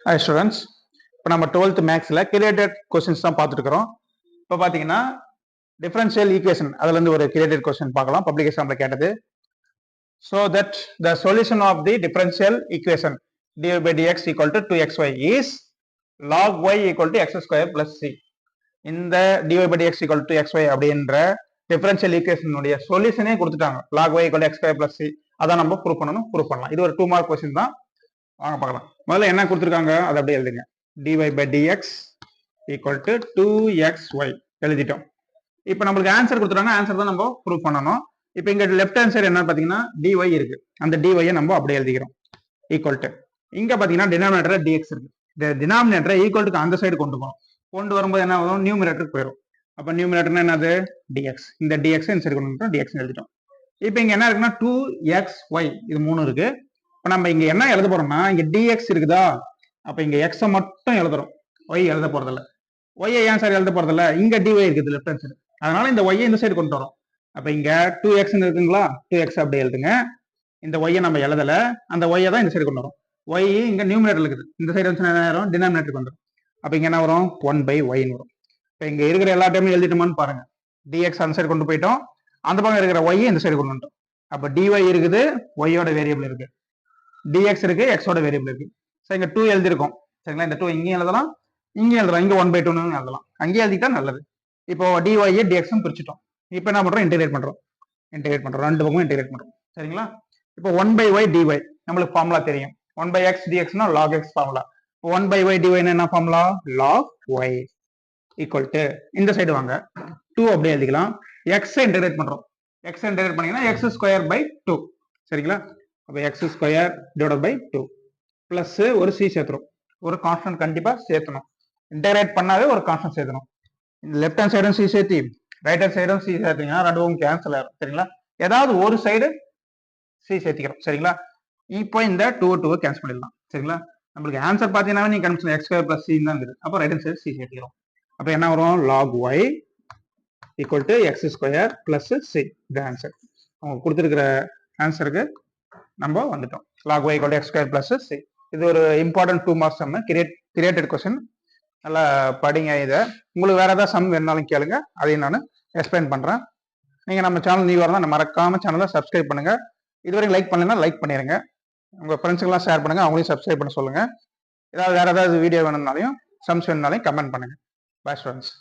Hi students, இப்போ நம்ம 12th மேக்ஸ்ல கிரியேட்டட் கொஸ்டின்ஸ் தான் பார்த்துட்டு இருக்கிறோம். இப்போ பார்த்தீங்கன்னா டிஃபரன்ஷியல் ஈக்குவேஷன் அதுல இருந்து ஒரு கிரியேட்டட் கொஸ்டின் பார்க்கலாம். பப்ளிக் எக்ஸாம்ல கேட்டது. So that the solution of the differential equation dy by dx equal to 2xy is log y equal to x square plus c. இந்த dy by dx equal to xy அப்படின்ற differential ஈக்குவேஷனுடைய சொல்யூஷனே கொடுத்துட்டாங்க. log y equal to x square plus c. அதான் நம்ம prove பண்ணலாம். இது ஒரு 2 mark question தான். வாங்க பார்க்கலாம். முதல்ல என்ன கொடுத்துருக்காங்க அதை அப்படியே எழுதுங்க. dy by dx equal to 2xy எழுதிட்டோம். இப்போ நம்மளுக்கு ஆன்சர் கொடுத்துட்டாங்க. ஆன்சர் தான் நம்ம ப்ரூவ் பண்ணணும். இப்போ இங்க லெஃப்ட் ஹேண்ட் சைடு என்ன பாத்தீங்கன்னா dy இருக்கு. அந்த dy நம்ம அப்படியே எழுதிக்கிறோம். ஈக்குவல் டு இங்க பாத்தீங்கன்னா டினாமினேட்டர் dx இருக்கு. இந்த டினாமினேட்டரை ஈக்குவல் டு அந்த சைடு கொண்டு வரும்போது என்ன ஆகும்? நியூமரேட்டருக்கு போயிடும். அப்ப நியூமரேட்டர் என்னது? dx. இந்த dx இந்த சைடு கொண்டு வந்துட்டோம். dx எழுதிட்டோம். இப்போ இங்க என்ன இருக்குன்னா 2xy இது 3 இருக்கு. இப்போ நம்ம இங்க என்ன எழுத போறோம்னா இங்க dx இருக்குதா? அப்ப இங்க x மட்டும் எழுதுறோம். y எழுத போறதில்ல. y ஏன் சார் எழுத போறதில்ல? இங்க dy இருக்குது லெஃப்ட் ஹேண்ட் சைடு. அதனால இந்த y இந்த சைடு கொண்டு வரோம். அப்ப இங்க 2x இருக்குங்களா? 2x அப்படி எழுதுங்க. இந்த y நம்ம எழுதல. அந்த y தான் இந்த சைடு கொண்டு வரோம். y இங்க நியூமரேட்டர்ல இருக்குது. இந்த சைடு வந்து என்ன ஆயிரும்? டினாமினேட்டருக்கு வந்துரும். அப்ப இங்க என்ன வரும்? 1/y ன்னு வரும். இப்ப இங்க இருக்கிற எல்லா டைமும் எழுதிட்டோமான்னு பாருங்க. dx அந்த சைடு கொண்டு போயிட்டோம். அந்த பக்கம் இருக்கிற y இந்த சைடு கொண்டு வந்துட்டோம். அப்ப dy இருக்குது, y ஓட வேரியபிள் இருக்கு. dx இருக்கு, x ஓட வேரியபிள் இருக்கு. சோ இங்க 2 எழுதிருக்கோம். சரிங்களா? இந்த 2 இங்கேயும் எழுதலாம், இங்கேயும் எழுதலாம். இங்க 1/2 எழுதலாம். அங்கேயே எழுதிட்டா நல்லது. இப்போ dy dx பிரிச்சுட்டோம். இப்போ என்ன பண்றோம்? இன்டகிரேட் பண்றோம். ரெண்டு பக்கமும் இன்டகிரேட் பண்றோம். சரிங்களா? இப்போ 1/y dy நம்மளுக்கு ஃபார்முலா தெரியும். 1/x dxனா log x formula. 1/y dy என்ன formula? log y equal to இந்த சைடு வாங்க 2 அப்படியே எழுதிக்கலாம். x இன்டகிரேட் பண்றோம். x இன்டகிரேட் பண்ணீங்கன்னா x ஸ்கொயர் பை 2. சரிங்களா? அப்ப x square divided by 2 plus ஒரு c சேர்த்துறோம். ஒரு கான்ஸ்டன்ட் கண்டிப்பா சேர்த்தணும். இன்டகிரேட் பண்ணாவே ஒரு கான்ஸ்டன்ட் சேர்த்தணும். லெஃப்ட் ஹேண்ட் சைடும் c சேர்த்தி ரைட் ஹேண்ட் சைடும் c சேர்த்தீங்கன்னா ரெண்டும் கேன்சல் ஆயிரும். சரிங்களா? ஏதாவது ஒரு சைடு c சேர்த்திக்கிறோம். சரிங்களா? இப்போ இந்த 2 கேன்சல் பண்ணிடலாம். சரிங்களா? நம்மளுக்கு ஆன்சர் பாத்தீங்கன்னா நீங்க கண்டுபிடிச்ச x ஸ்கொயர் பிளஸ் c தான் இருக்குது. அப்போ ரைட் ஹேண்ட் சைடு c சேர்த்திக்கிறோம். அப்ப என்ன வரும்? log y equal to x square plus c. இது ஆன்சர். அவங்க கொடுத்துருக்கிற ஆன்சருக்கு நம்ம வந்துட்டோம். log y equal to x square plus c. இது ஒரு important 2 marks sum. Created question. நல்லா படிங்க. இதை உங்களுக்கு வேற ஏதாவது சம் வேணாலும் கேளுங்க, அதையும் நான் எக்ஸ்பிளைன் பண்றேன். நீங்க நம்ம சேனல் நியூ வரலாம், மறக்காம சேனலை சப்ஸ்கிரைப் பண்ணுங்க. இதுவரைக்கும் லைக் பண்ணலன்னா லைக் பண்ணிடுங்க. உங்க ஃப்ரெண்ட்ஸுக்கெல்லாம் ஷேர் பண்ணுங்க, அவங்களையும் சப்ஸ்கிரைப் பண்ண சொல்லுங்க. ஏதாவது வேற ஏதாவது வீடியோ வேணும்னாலையும் சம்ஸ் வேணும்னாலையும் கமெண்ட் பண்ணுங்க. Bye students.